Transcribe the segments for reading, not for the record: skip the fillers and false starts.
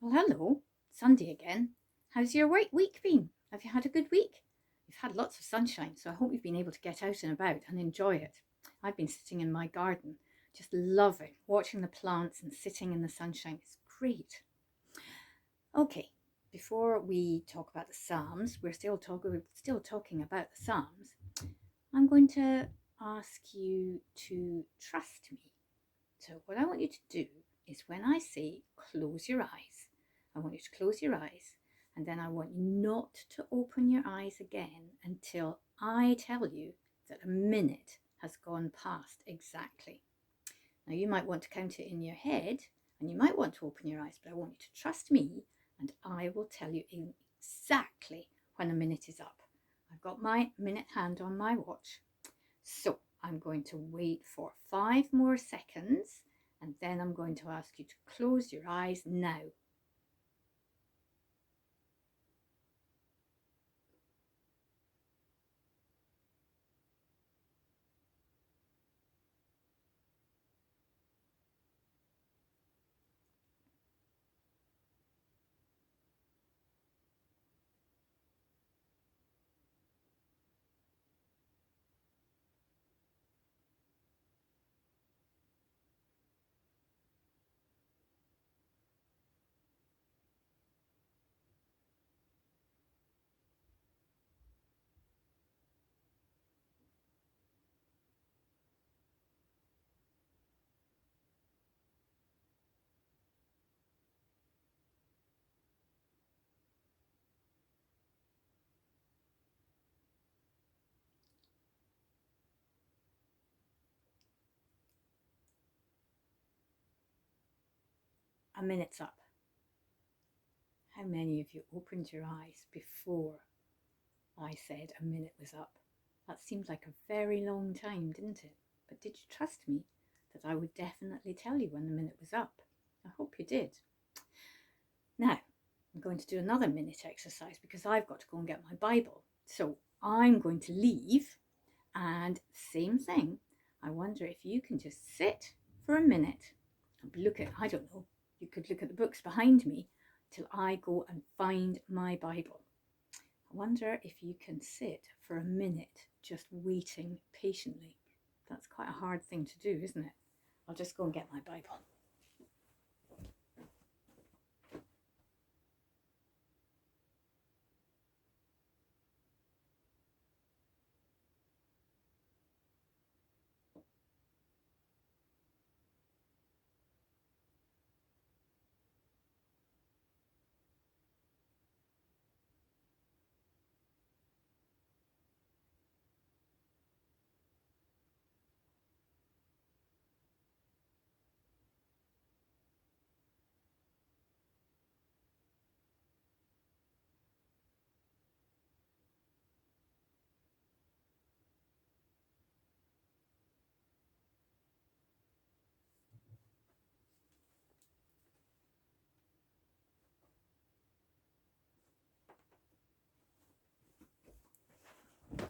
Well, hello, Sunday again. How's your week been? Have you had a good week? You've had lots of sunshine, so I hope you've been able to get out and about and enjoy it. I've been sitting in my garden, just loving watching the plants and sitting in the sunshine. It's great. Okay, before we talk about the Psalms, we're still talking about the Psalms. I'm going to ask you to trust me. So, what I want you to do is when I say close your eyes, I want you to close your eyes, and then I want you not to open your eyes again until I tell you that a minute has gone past exactly. Now, you might want to count it in your head, and you might want to open your eyes, but I want you to trust me, and I will tell you exactly when a minute is up. I've got my minute hand on my watch. So I'm going to wait for 5 more seconds, and then I'm going to ask you to close your eyes now. A minute's up. How many of you opened your eyes before I said a minute was up? That seemed like a very long time, didn't it? But did you trust me that I would definitely tell you when the minute was up? I hope you did. Now, I'm going to do another minute exercise because I've got to go and get my Bible. So I'm going to leave, and same thing. I wonder if you can just sit for a minute and look at, I don't know, you could look at the books behind me till I go and find my Bible. I wonder if you can sit for a minute just waiting patiently. That's quite a hard thing to do, isn't it? I'll just go and get my Bible.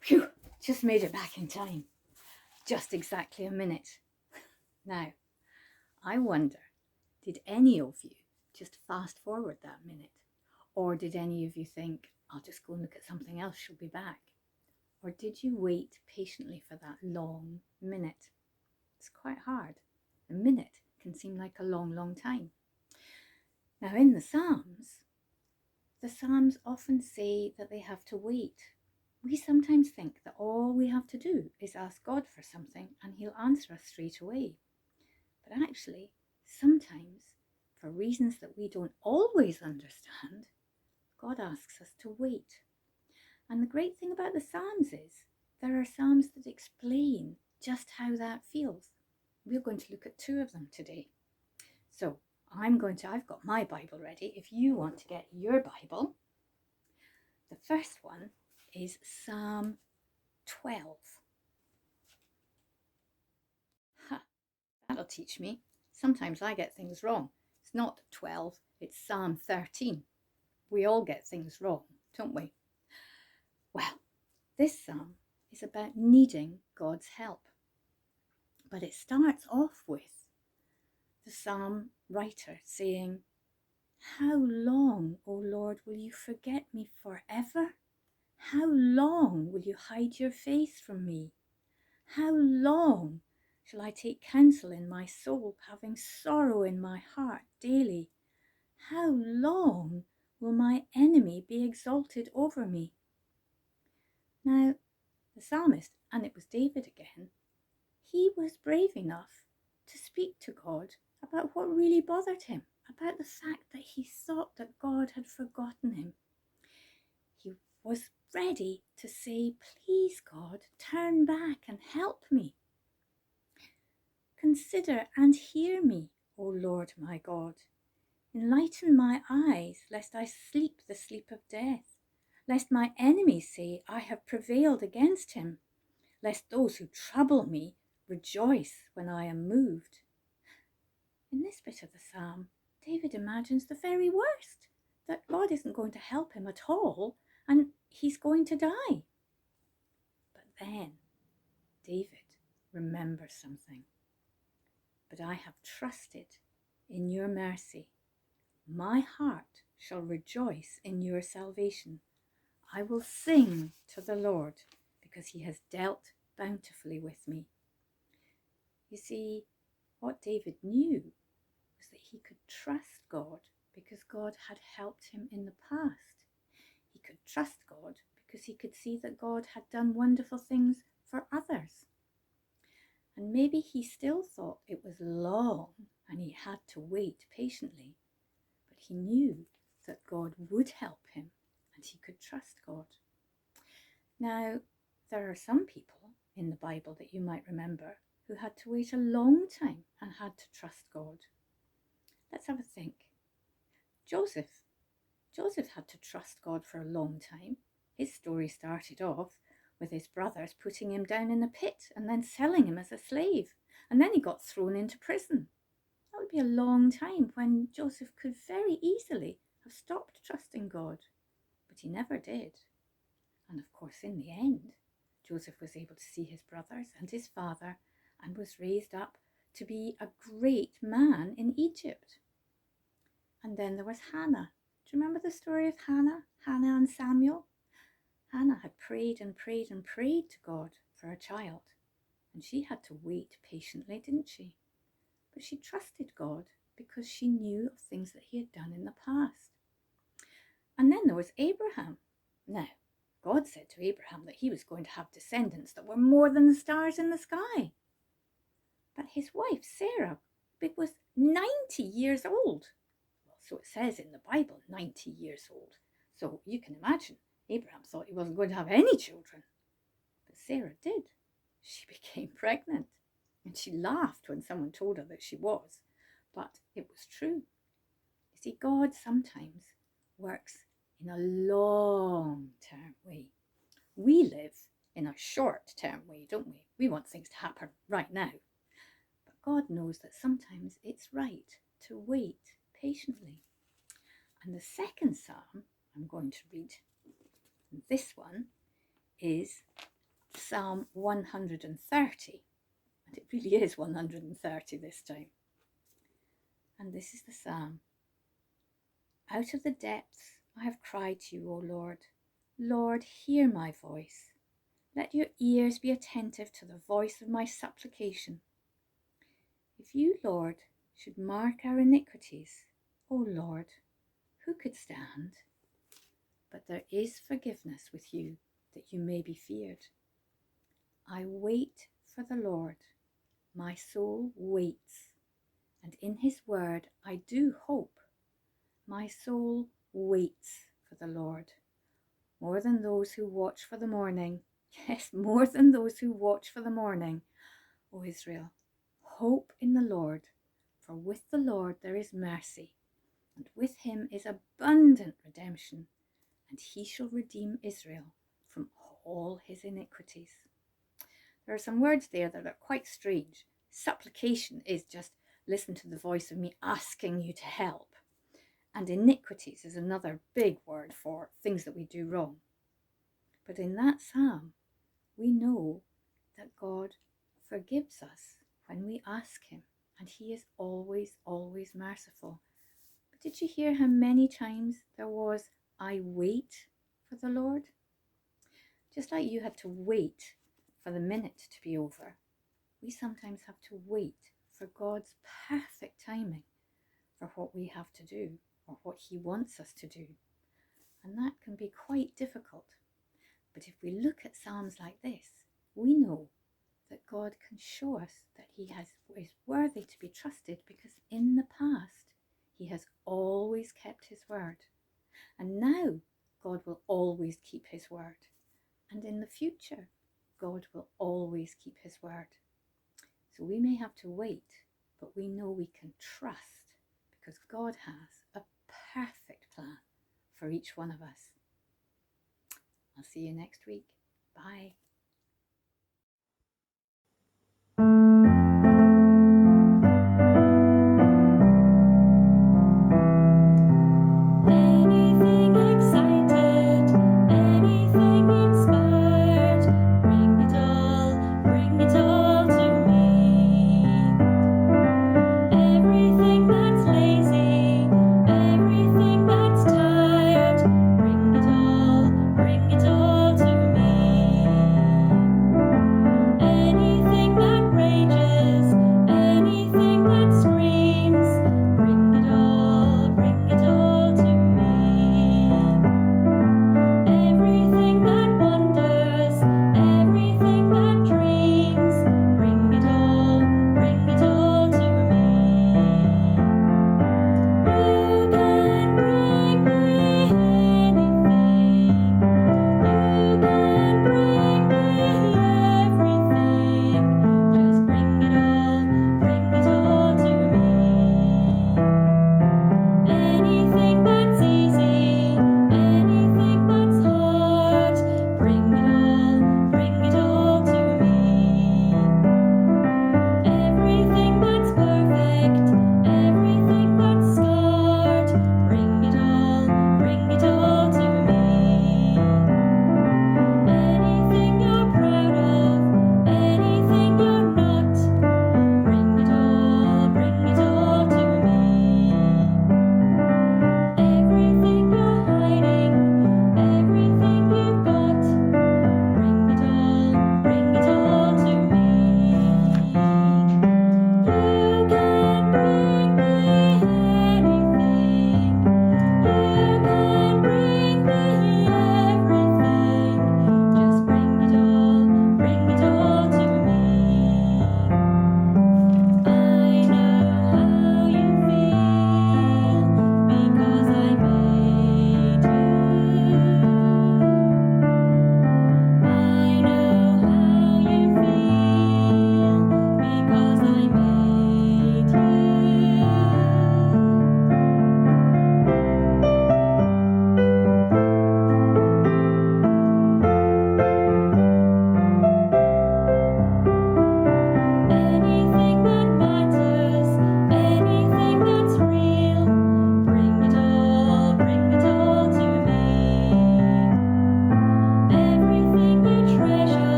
Phew, just made it back in time. Just exactly a minute. Now, I wonder, did any of you just fast forward that minute? Or did any of you think, I'll just go and look at something else, she'll be back? Or did you wait patiently for that long minute? It's quite hard. A minute can seem like a long, long time. Now, in the Psalms often say that they have to wait. We sometimes think that all we have to do is ask God for something and He'll answer us straight away. But actually, sometimes, for reasons that we don't always understand, God asks us to wait. And the great thing about the Psalms is there are Psalms that explain just how that feels. We're going to look at two of them today. So I've got my Bible ready. If you want to get your Bible, the first one is Psalm 12. Ha, that'll teach me. Sometimes I get things wrong. It's not 12, it's Psalm 13. We all get things wrong, don't we? Well, this psalm is about needing God's help. But it starts off with the psalm writer saying, How long, O Lord, will you forget me forever? How long will you hide your face from me? How long shall I take counsel in my soul, having sorrow in my heart daily? How long will my enemy be exalted over me? Now, the psalmist, and it was David again, he was brave enough to speak to God about what really bothered him, about the fact that he thought that God had forgotten him. He was ready to say, please God, turn back and help me. Consider and hear me, O Lord my God. Enlighten my eyes, lest I sleep the sleep of death, lest my enemies say, I have prevailed against him, lest those who trouble me rejoice when I am moved. In this bit of the psalm, David imagines the very worst, that God isn't going to help him at all and he's going to die. But then David remembers something. But I have trusted in your mercy. My heart shall rejoice in your salvation. I will sing to the Lord because he has dealt bountifully with me. You see, what David knew was that he could trust God because God had helped him in the past. He could trust God because he could see that God had done wonderful things for others. And maybe he still thought it was long and he had to wait patiently, but he knew that God would help him and he could trust God. Now, there are some people in the Bible that you might remember who had to wait a long time and had to trust God. Let's have a think. Joseph had to trust God for a long time. His story started off with his brothers putting him down in a pit and then selling him as a slave. And then he got thrown into prison. That would be a long time when Joseph could very easily have stopped trusting God. But he never did. And of course, in the end, Joseph was able to see his brothers and his father and was raised up to be a great man in Egypt. And then there was Hannah. Do you remember the story of Hannah and Samuel? Hannah had prayed and prayed and prayed to God for a child. And she had to wait patiently, didn't she? But she trusted God because she knew of things that he had done in the past. And then there was Abraham. Now, God said to Abraham that he was going to have descendants that were more than the stars in the sky. But his wife, Sarah, was 90 years old. Well, so it says in the Bible, 90 years old. So you can imagine, Abraham thought he wasn't going to have any children. But Sarah did. She became pregnant. And she laughed when someone told her that she was. But it was true. You see, God sometimes works in a long-term way. We live in a short-term way, don't we? We want things to happen right now. But God knows that sometimes it's right to wait patiently. And the second psalm I'm going to read, this one, is Psalm 130. And it really is 130 this time. And this is the psalm. Out of the depths I have cried to you, O Lord. Lord, hear my voice. Let your ears be attentive to the voice of my supplication. If you, Lord, should mark our iniquities, O Lord, who could stand? But there is forgiveness with you, that you may be feared. I wait for the Lord. My soul waits, and in his word I do hope. My soul waits for the Lord, more than those who watch for the morning. Yes, more than those who watch for the morning. O Israel, hope in the Lord, for with the Lord there is mercy, and with him is abundant redemption, and he shall redeem Israel from all his iniquities. There are some words there that are quite strange. Supplication is just listen to the voice of me asking you to help. And iniquities is another big word for things that we do wrong. But in that psalm, we know that God forgives us when we ask him, and he is always, always merciful. But Did you hear how many times there was, I wait for the Lord? Just like you had to wait for the minute to be over, we sometimes have to wait for God's perfect timing for what we have to do or what He wants us to do. And that can be quite difficult. But if we look at Psalms like this, we know that God can show us that He is worthy to be trusted, because in the past He has always kept His word. And now God will always keep His word. And in the future, God will always keep His word. So we may have to wait, but we know we can trust, because God has a perfect plan for each one of us. I'll see you next week. Bye.